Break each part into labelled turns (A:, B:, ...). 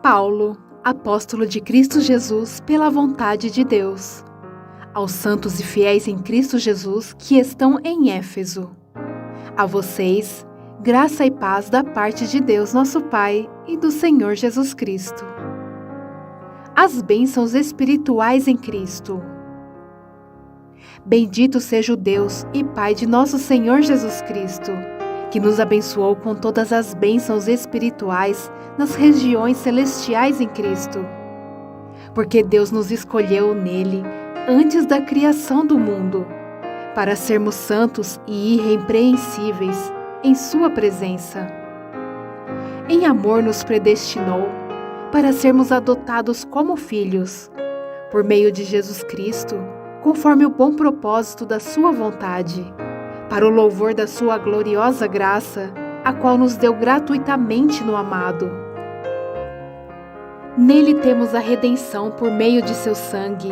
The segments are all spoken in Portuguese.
A: Paulo, apóstolo de Cristo Jesus pela vontade de Deus, aos santos e fiéis em Cristo Jesus que estão em Éfeso. A vocês, graça e paz da parte de Deus nosso Pai e do Senhor Jesus Cristo. As bênçãos espirituais em Cristo. Bendito seja o Deus e Pai de nosso Senhor Jesus Cristo, que nos abençoou com todas as bênçãos espirituais nas regiões celestiais em Cristo. Porque Deus nos escolheu nele antes da criação do mundo, para sermos santos e irrepreensíveis em sua presença. Em amor nos predestinou para sermos adotados como filhos, por meio de Jesus Cristo, conforme o bom propósito da sua vontade, para o louvor da sua gloriosa graça, a qual nos deu gratuitamente no amado. Nele temos a redenção por meio de seu sangue,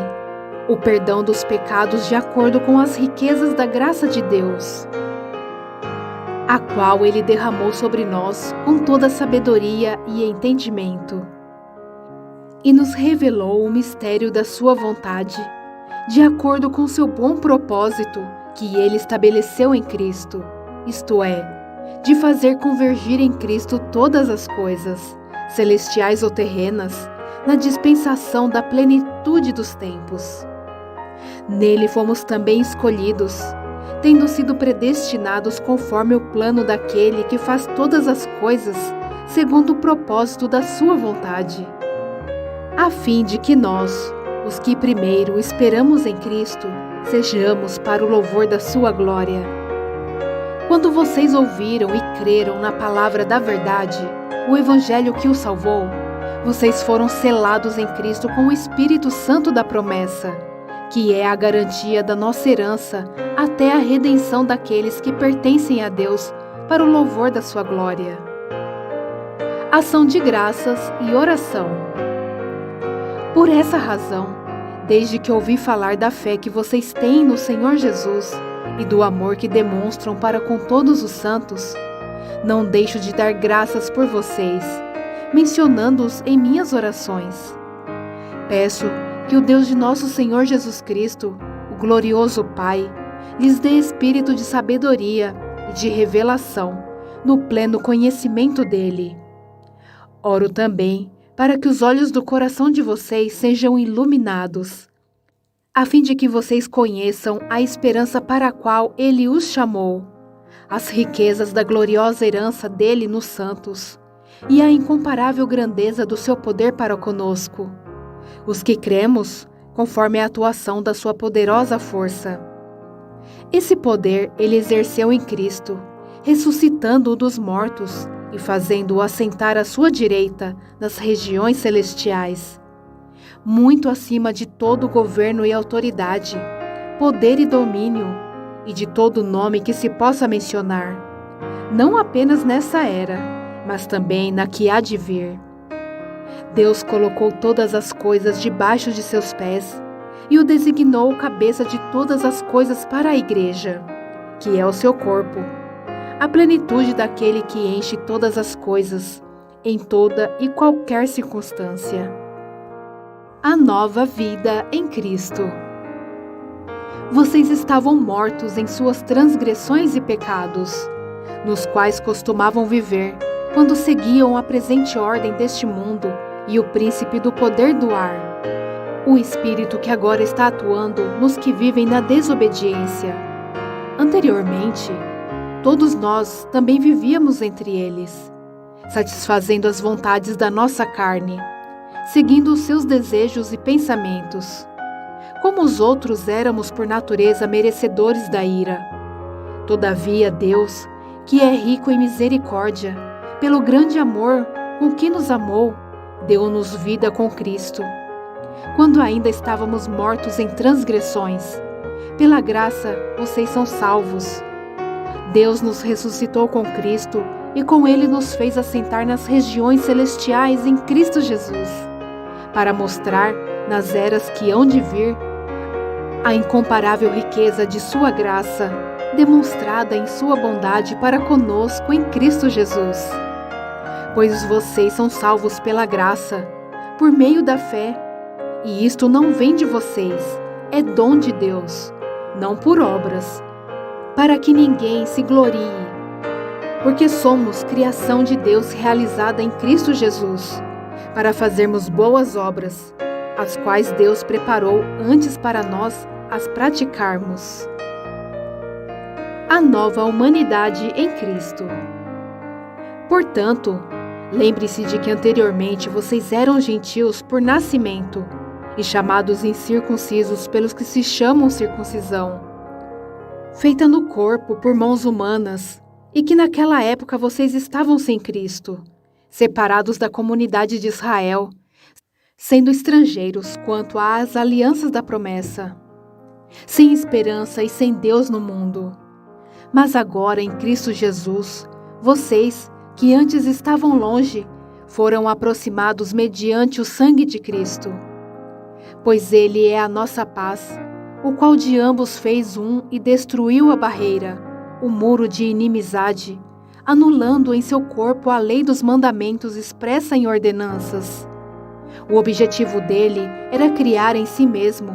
A: o perdão dos pecados de acordo com as riquezas da graça de Deus, a qual ele derramou sobre nós com toda sabedoria e entendimento, e nos revelou o mistério da sua vontade, de acordo com seu bom propósito que ele estabeleceu em Cristo, isto é, de fazer convergir em Cristo todas as coisas, celestiais ou terrenas, na dispensação da plenitude dos tempos. Nele fomos também escolhidos, tendo sido predestinados conforme o plano daquele que faz todas as coisas segundo o propósito da sua vontade, a fim de que nós, os que primeiro esperamos em Cristo, sejamos para o louvor da sua glória. Quando vocês ouviram e creram na palavra da verdade, o evangelho que os salvou, vocês foram selados em Cristo com o Espírito Santo da promessa, que é a garantia da nossa herança até a redenção daqueles que pertencem a Deus para o louvor da sua glória. Ação de graças e oração. Por essa razão, desde que ouvi falar da fé que vocês têm no Senhor Jesus e do amor que demonstram para com todos os santos, não deixo de dar graças por vocês, mencionando-os em minhas orações. Peço que o Deus de nosso Senhor Jesus Cristo, o glorioso Pai, lhes dê espírito de sabedoria e de revelação no pleno conhecimento dele. Oro também para que os olhos do coração de vocês sejam iluminados, a fim de que vocês conheçam a esperança para a qual ele os chamou, as riquezas da gloriosa herança dele nos santos, e a incomparável grandeza do seu poder para conosco, os que cremos, conforme a atuação da sua poderosa força. Esse poder ele exerceu em Cristo, ressuscitando-o dos mortos e fazendo-o assentar à sua direita nas regiões celestiais, muito acima de todo governo e autoridade, poder e domínio, e de todo nome que se possa mencionar, não apenas nessa era, mas também na que há de vir. Deus colocou todas as coisas debaixo de seus pés e o designou cabeça de todas as coisas para a igreja, que é o seu corpo, a plenitude daquele que enche todas as coisas, em toda e qualquer circunstância. A nova vida em Cristo. Vocês estavam mortos em suas transgressões e pecados, nos quais costumavam viver, quando seguiam a presente ordem deste mundo e o príncipe do poder do ar, o espírito que agora está atuando nos que vivem na desobediência. Anteriormente, todos nós também vivíamos entre eles, satisfazendo as vontades da nossa carne, seguindo os seus desejos e pensamentos. Como os outros éramos por natureza merecedores da ira. Todavia Deus, que é rico em misericórdia, pelo grande amor com que nos amou, deu-nos vida com Cristo. Quando ainda estávamos mortos em transgressões, pela graça vocês são salvos. Deus nos ressuscitou com Cristo e com ele nos fez assentar nas regiões celestiais em Cristo Jesus, para mostrar, nas eras que hão de vir, a incomparável riqueza de sua graça, demonstrada em sua bondade para conosco em Cristo Jesus. pois vocês são salvos pela graça, por meio da fé. E isto não vem de vocês, é dom de Deus, não por obras, para que ninguém se glorie. Porque somos criação de Deus realizada em Cristo Jesus, para fazermos boas obras, as quais Deus preparou antes para nós as praticarmos. A nova humanidade em Cristo. Portanto, lembre-se de que anteriormente vocês eram gentios por nascimento e chamados incircuncisos pelos que se chamam circuncisão, feita no corpo por mãos humanas, e que naquela época vocês estavam sem Cristo, separados da comunidade de Israel, sendo estrangeiros quanto às alianças da promessa, sem esperança e sem Deus no mundo. Mas agora em Cristo Jesus, vocês, que antes estavam longe, foram aproximados mediante o sangue de Cristo. Pois Ele é a nossa paz, o qual de ambos fez um e destruiu a barreira, o muro de inimizade, anulando em seu corpo a lei dos mandamentos expressa em ordenanças. O objetivo dele era criar em si mesmo,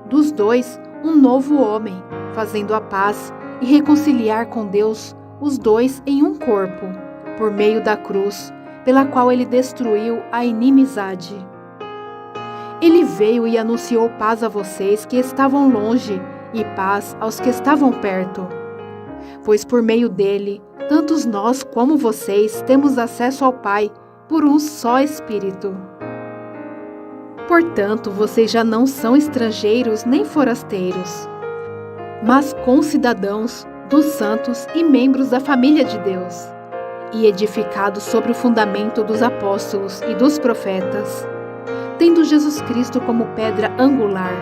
A: dos dois, um novo homem, fazendo a paz e reconciliar com Deus os dois em um corpo, por meio da cruz, pela qual ele destruiu a inimizade. Ele veio e anunciou paz a vocês que estavam longe e paz aos que estavam perto. Pois por meio dele, tantos nós como vocês temos acesso ao Pai por um só Espírito. Portanto, vocês já não são estrangeiros nem forasteiros, mas concidadãos dos santos e membros da família de Deus, e edificados sobre o fundamento dos apóstolos e dos profetas, tendo Jesus Cristo como pedra angular,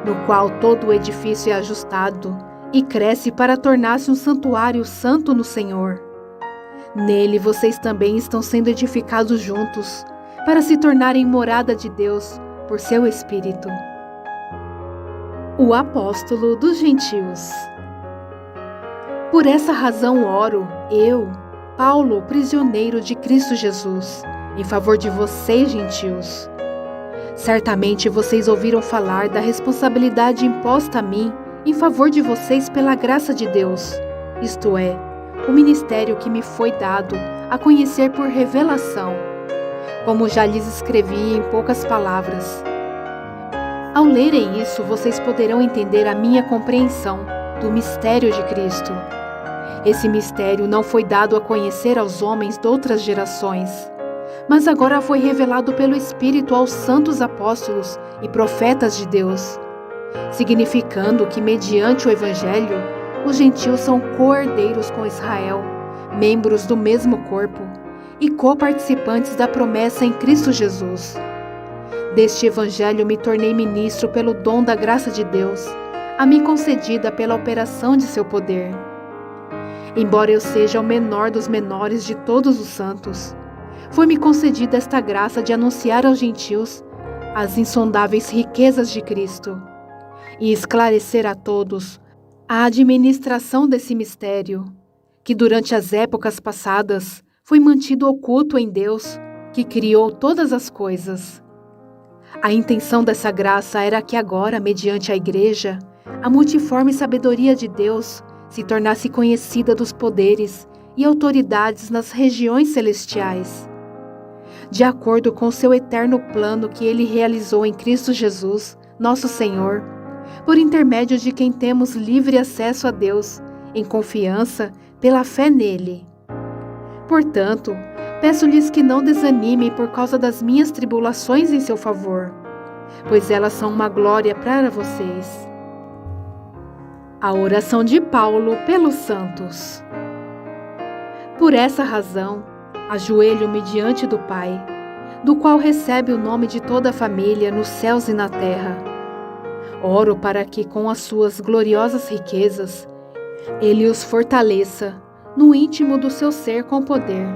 A: no qual todo o edifício é ajustado e cresce para tornar-se um santuário santo no Senhor. Nele vocês também estão sendo edificados juntos, para se tornarem morada de Deus por seu Espírito. O apóstolo dos gentios. Por essa razão oro, eu, Paulo, prisioneiro de Cristo Jesus, em favor de vocês, gentios. Certamente vocês ouviram falar da responsabilidade imposta a mim em favor de vocês pela graça de Deus, isto é, o ministério que me foi dado a conhecer por revelação, como já lhes escrevi em poucas palavras. Ao lerem isso, vocês poderão entender a minha compreensão do mistério de Cristo. Esse mistério não foi dado a conhecer aos homens de outras gerações, mas agora foi revelado pelo Espírito aos santos apóstolos e profetas de Deus, significando que, mediante o Evangelho, os gentios são co-herdeiros com Israel, membros do mesmo corpo, e co-participantes da promessa em Cristo Jesus. Deste Evangelho me tornei ministro pelo dom da graça de Deus, a mim concedida pela operação de seu poder. Embora eu seja o menor dos menores de todos os santos, foi-me concedida esta graça de anunciar aos gentios as insondáveis riquezas de Cristo e esclarecer a todos a administração desse mistério, que durante as épocas passadas foi mantido oculto em Deus, que criou todas as coisas. A intenção dessa graça era que agora, mediante a Igreja, a multiforme sabedoria de Deus se tornasse conhecida dos poderes e autoridades nas regiões celestiais. De acordo com seu eterno plano que ele realizou em Cristo Jesus, nosso Senhor, por intermédio de quem temos livre acesso a Deus, em confiança, pela fé nele. Portanto, peço-lhes que não desanimem por causa das minhas tribulações em seu favor, pois elas são uma glória para vocês. A oração de Paulo pelos santos. Por essa razão, ajoelho-me diante do Pai, do qual recebe o nome de toda a família nos céus e na terra. Oro para que, com as suas gloriosas riquezas, Ele os fortaleça no íntimo do seu ser com poder,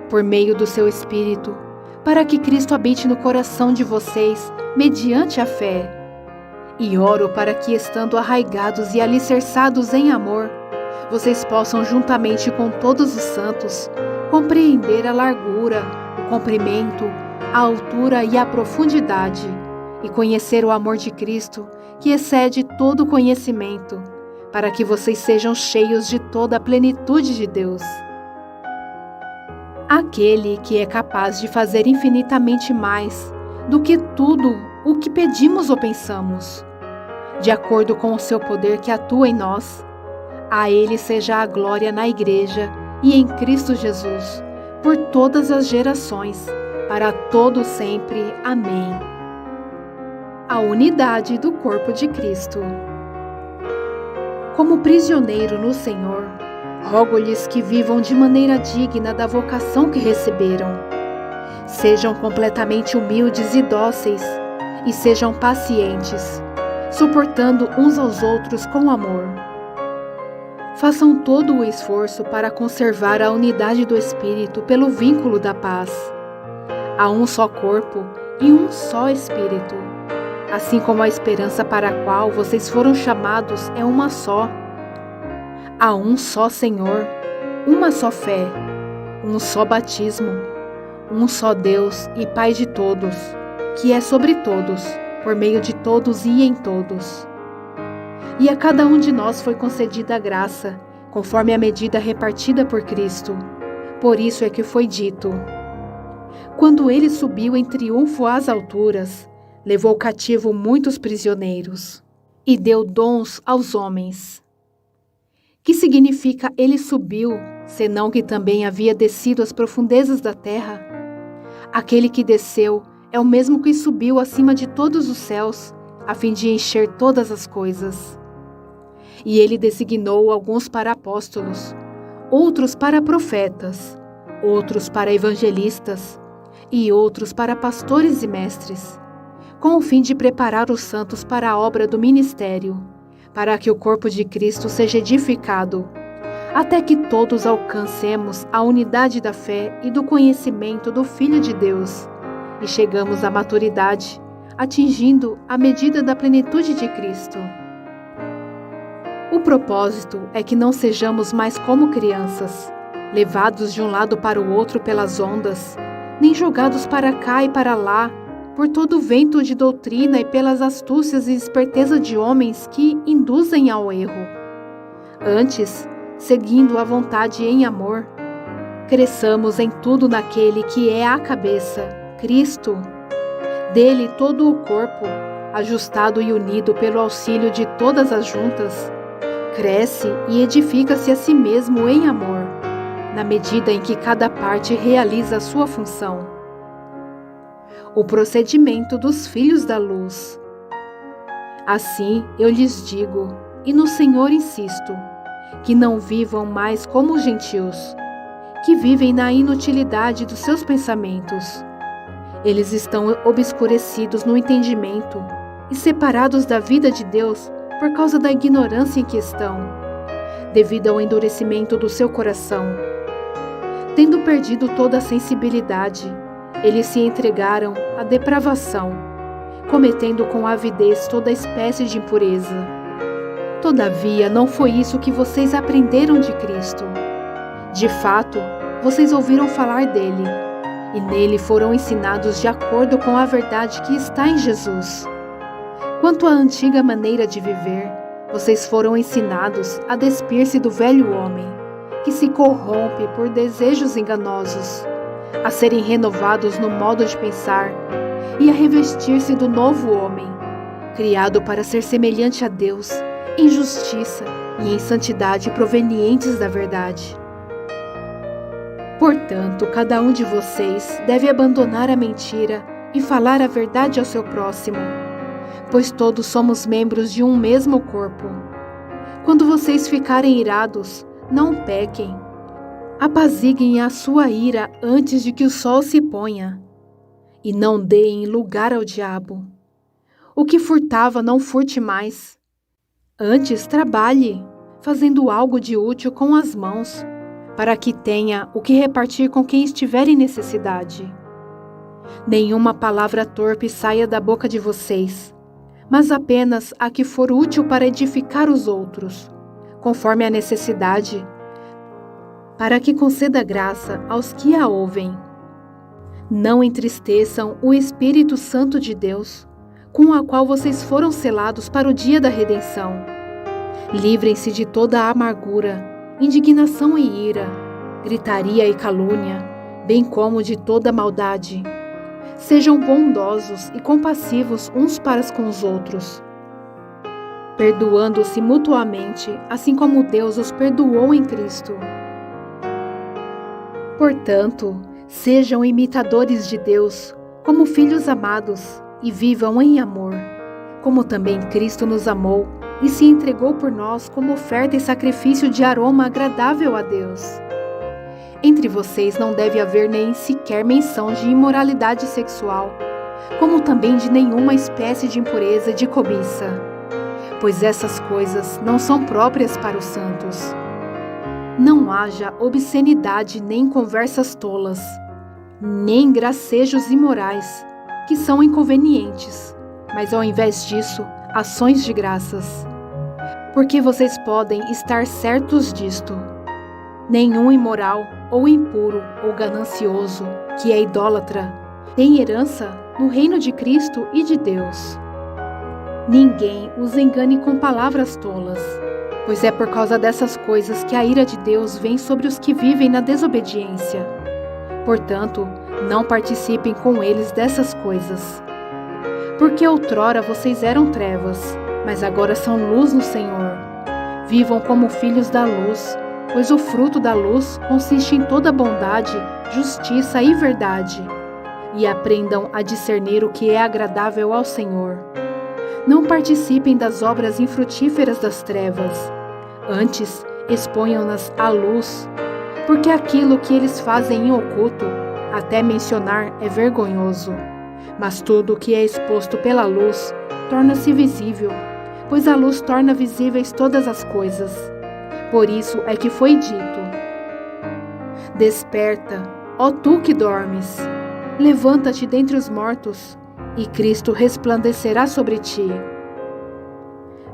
A: por meio do seu Espírito, para que Cristo habite no coração de vocês, mediante a fé. E oro para que, estando arraigados e alicerçados em amor, vocês possam, juntamente com todos os santos, compreender a largura, o comprimento, a altura e a profundidade, e conhecer o amor de Cristo, que excede todo conhecimento, para que vocês sejam cheios de toda a plenitude de Deus. Aquele que é capaz de fazer infinitamente mais do que tudo o que pedimos ou pensamos, de acordo com o seu poder que atua em nós, a Ele seja a glória na Igreja e em Cristo Jesus, por todas as gerações, para todo sempre. Amém. A unidade do corpo de Cristo. Como prisioneiro no Senhor, rogo-lhes que vivam de maneira digna da vocação que receberam. Sejam completamente humildes e dóceis, e sejam pacientes, suportando uns aos outros com amor. Façam todo o esforço para conservar a unidade do Espírito pelo vínculo da paz. Há um só corpo e um só Espírito, assim como a esperança para a qual vocês foram chamados é uma só. Há um só Senhor, uma só fé, um só batismo, um só Deus e Pai de todos, que é sobre todos, por meio de todos e em todos. E a cada um de nós foi concedida a graça, conforme a medida repartida por Cristo. Por isso é que foi dito: quando ele subiu em triunfo às alturas, levou cativo muitos prisioneiros e deu dons aos homens. Que significa ele subiu, senão que também havia descido às profundezas da terra? Aquele que desceu é o mesmo que subiu acima de todos os céus, a fim de encher todas as coisas. E ele designou alguns para apóstolos, outros para profetas, outros para evangelistas e outros para pastores e mestres, com o fim de preparar os santos para a obra do ministério, para que o corpo de Cristo seja edificado, até que todos alcancemos a unidade da fé e do conhecimento do Filho de Deus, e chegamos à maturidade, atingindo a medida da plenitude de Cristo. O propósito é que não sejamos mais como crianças, levados de um lado para o outro pelas ondas, nem jogados para cá e para lá, por todo o vento de doutrina e pelas astúcias e esperteza de homens que induzem ao erro. Antes, seguindo a vontade em amor, cresçamos em tudo naquele que é a cabeça, Cristo. Dele todo o corpo, ajustado e unido pelo auxílio de todas as juntas, cresce e edifica-se a si mesmo em amor, na medida em que cada parte realiza a sua função. O procedimento dos filhos da luz. Assim eu lhes digo, e no Senhor insisto, que não vivam mais como os gentios, que vivem na inutilidade dos seus pensamentos. Eles estão obscurecidos no entendimento e separados da vida de Deus por causa da ignorância em que estão, devido ao endurecimento do seu coração. Tendo perdido toda a sensibilidade, eles se entregaram à depravação, cometendo com avidez toda espécie de impureza. Todavia, não foi isso que vocês aprenderam de Cristo. De fato, vocês ouviram falar dele, e nele foram ensinados de acordo com a verdade que está em Jesus. Quanto à antiga maneira de viver, vocês foram ensinados a despir-se do velho homem, que se corrompe por desejos enganosos, a serem renovados no modo de pensar e a revestir-se do novo homem, criado para ser semelhante a Deus, em justiça e em santidade provenientes da verdade. Portanto, cada um de vocês deve abandonar a mentira e falar a verdade ao seu próximo, pois todos somos membros de um mesmo corpo. Quando vocês ficarem irados, não pequem. Apaziguem a sua ira antes de que o sol se ponha, e não deem lugar ao diabo. O que furtava não furte mais. Antes trabalhe, fazendo algo de útil com as mãos, para que tenha o que repartir com quem estiver em necessidade. Nenhuma palavra torpe saia da boca de vocês, mas apenas a que for útil para edificar os outros, conforme a necessidade, para que conceda graça aos que a ouvem. Não entristeçam o Espírito Santo de Deus, com o qual vocês foram selados para o dia da redenção. Livrem-se de toda a amargura, indignação e ira, gritaria e calúnia, bem como de toda maldade. Sejam bondosos e compassivos uns para com os outros, perdoando-se mutuamente, assim como Deus os perdoou em Cristo. Portanto, sejam imitadores de Deus, como filhos amados, e vivam em amor, como também Cristo nos amou e se entregou por nós como oferta e sacrifício de aroma agradável a Deus. Entre vocês não deve haver nem sequer menção de imoralidade sexual, como também de nenhuma espécie de impureza e de cobiça, pois essas coisas não são próprias para os santos. Não haja obscenidade nem conversas tolas, nem gracejos imorais, que são inconvenientes, mas ao invés disso, ações de graças. Porque vocês podem estar certos disto: nenhum imoral, ou impuro, ou ganancioso, que é idólatra, tem herança no reino de Cristo e de Deus. Ninguém os engane com palavras tolas, pois é por causa dessas coisas que a ira de Deus vem sobre os que vivem na desobediência. Portanto, não participem com eles dessas coisas. Porque outrora vocês eram trevas, mas agora são luz no Senhor. Vivam como filhos da luz, pois o fruto da luz consiste em toda bondade, justiça e verdade. E aprendam a discernir o que é agradável ao Senhor. Não participem das obras infrutíferas das trevas. Antes, exponham-nas à luz, porque aquilo que eles fazem em oculto, até mencionar, é vergonhoso. Mas tudo o que é exposto pela luz torna-se visível, pois a luz torna visíveis todas as coisas. Por isso é que foi dito: desperta, ó tu que dormes, levanta-te dentre os mortos, e Cristo resplandecerá sobre ti.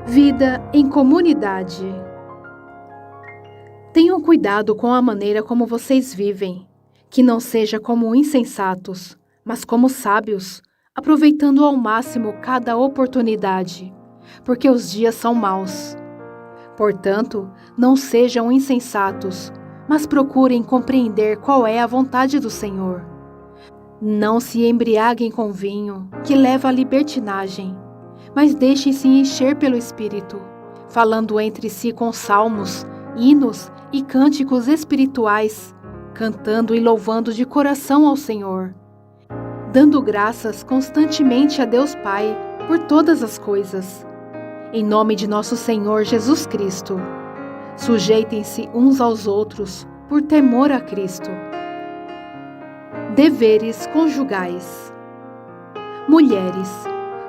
A: Vida em comunidade. Tenham cuidado com a maneira como vocês vivem, que não seja como insensatos, mas como sábios, aproveitando ao máximo cada oportunidade, porque os dias são maus. Portanto, não sejam insensatos, mas procurem compreender qual é a vontade do Senhor. Não se embriaguem com vinho, que leva à libertinagem, mas deixem-se encher pelo Espírito, falando entre si com salmos, hinos e cânticos espirituais, cantando e louvando de coração ao Senhor, dando graças constantemente a Deus Pai por todas as coisas. Em nome de nosso Senhor Jesus Cristo, sujeitem-se uns aos outros por temor a Cristo. Deveres conjugais. Mulheres,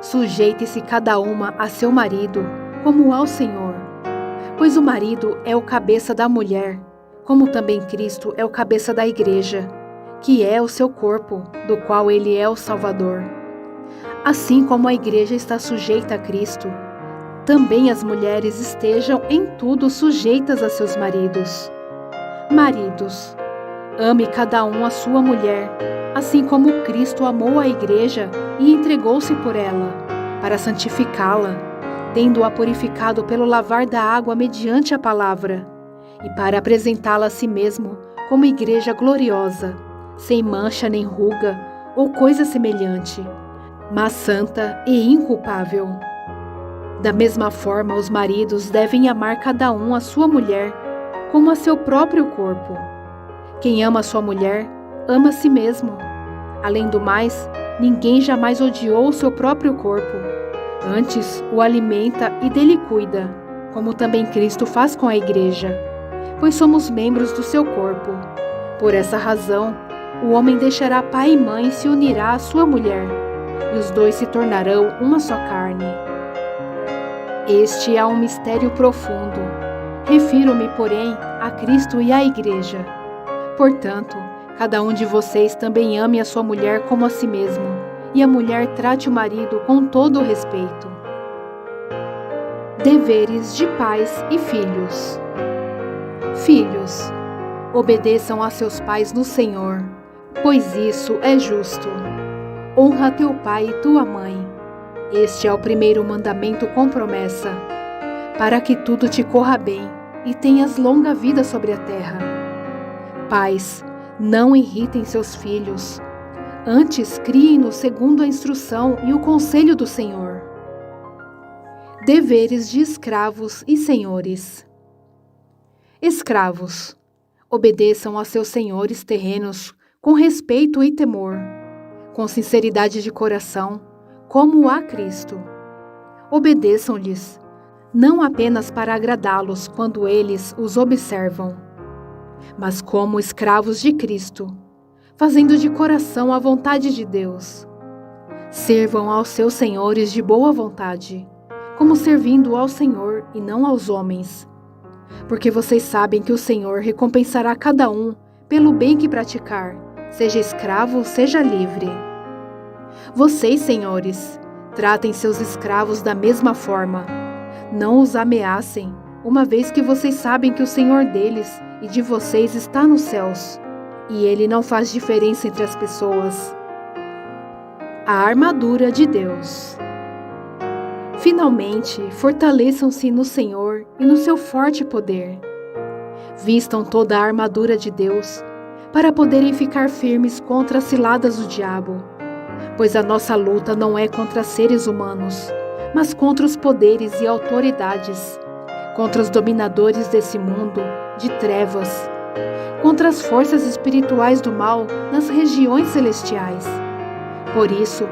A: sujeite-se cada uma a seu marido, como ao Senhor. Pois o marido é o cabeça da mulher, como também Cristo é o cabeça da igreja, que é o seu corpo, do qual ele é o Salvador. Assim como a igreja está sujeita a Cristo, também as mulheres estejam em tudo sujeitas a seus maridos. Maridos, ame cada um a sua mulher, assim como Cristo amou a igreja e entregou-se por ela, para santificá-la, tendo-a purificado pelo lavar da água mediante a palavra, e para apresentá-la a si mesmo como igreja gloriosa, sem mancha nem ruga ou coisa semelhante, mas santa e inculpável. Da mesma forma, os maridos devem amar cada um a sua mulher, como a seu próprio corpo. Quem ama a sua mulher, ama a si mesmo. Além do mais, ninguém jamais odiou o seu próprio corpo. Antes, o alimenta e dele cuida, como também Cristo faz com a igreja, pois somos membros do seu corpo. Por essa razão, o homem deixará pai e mãe e se unirá à sua mulher, e os dois se tornarão uma só carne. Este é um mistério profundo. Refiro-me, porém, a Cristo e à igreja. Portanto, cada um de vocês também ame a sua mulher como a si mesmo, e a mulher trate o marido com todo o respeito. Deveres de pais e filhos. Filhos, Obedeçam a seus pais no Senhor, pois isso é justo. Honra teu pai e tua mãe. Este é o primeiro mandamento com promessa, para que tudo te corra bem e tenhas longa vida sobre a terra. Pais, não irritem seus filhos, antes criem-nos segundo a instrução e o conselho do Senhor. Deveres de escravos e senhores. Escravos, obedeçam a seus senhores terrenos com respeito e temor, com sinceridade de coração, como a Cristo. Obedeçam-lhes, não apenas para agradá-los quando eles os observam, mas como escravos de Cristo, fazendo de coração a vontade de Deus. Sirvam aos seus senhores de boa vontade, como servindo ao Senhor e não aos homens, porque vocês sabem que o Senhor recompensará cada um pelo bem que praticar, seja escravo, seja livre. Vocês, senhores, tratem seus escravos da mesma forma. Não os ameacem, uma vez que vocês sabem que o Senhor deles e de vocês está nos céus, e Ele não faz diferença entre as pessoas. A armadura de Deus. Finalmente, fortaleçam-se no Senhor e no seu forte poder. Vistam toda a armadura de Deus, para poderem ficar firmes contra as ciladas do diabo. Pois a nossa luta não é contra seres humanos, mas contra os poderes e autoridades, contra os dominadores desse mundo de trevas, contra as forças espirituais do mal nas regiões celestiais. Por isso,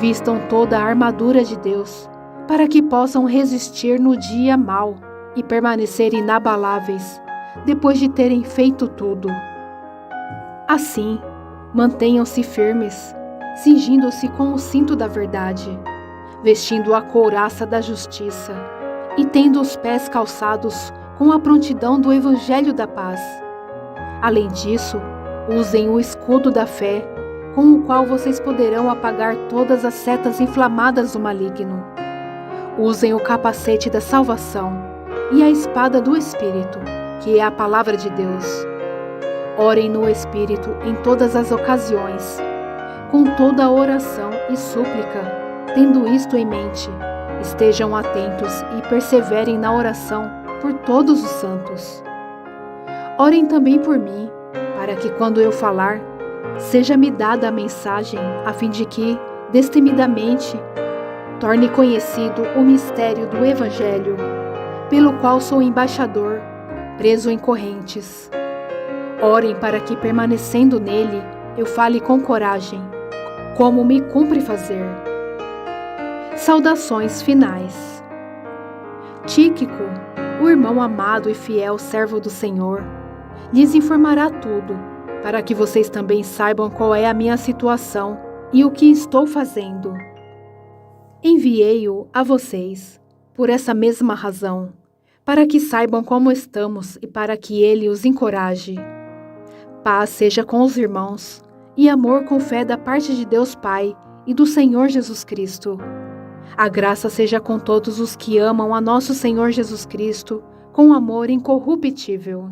A: vistam toda a armadura de Deus, para que possam resistir no dia mau e permanecer inabaláveis, depois de terem feito tudo. Assim, mantenham-se firmes, cingindo-se com o cinto da verdade, vestindo a couraça da justiça e tendo os pés calçados com a prontidão do Evangelho da paz. Além disso, usem o escudo da fé, com o qual vocês poderão apagar todas as setas inflamadas do maligno. Usem o capacete da salvação e a espada do Espírito, que é a palavra de Deus. Orem no Espírito em todas as ocasiões, com toda a oração e súplica, tendo isto em mente, estejam atentos e perseverem na oração por todos os santos. Orem também por mim, para que quando eu falar, seja-me dada a mensagem, a fim de que, destemidamente, torne conhecido o mistério do Evangelho, pelo qual sou embaixador, preso em correntes. Orem para que, permanecendo nele, eu fale com coragem, como me cumpre fazer. Saudações finais. Tíquico, o irmão amado e fiel servo do Senhor, lhes informará tudo, para que vocês também saibam qual é a minha situação e o que estou fazendo. Enviei-o a vocês, por essa mesma razão, para que saibam como estamos e para que ele os encoraje. Paz seja com os irmãos, e amor com fé da parte de Deus Pai e do Senhor Jesus Cristo. A graça seja com todos os que amam a nosso Senhor Jesus Cristo, com amor incorruptível.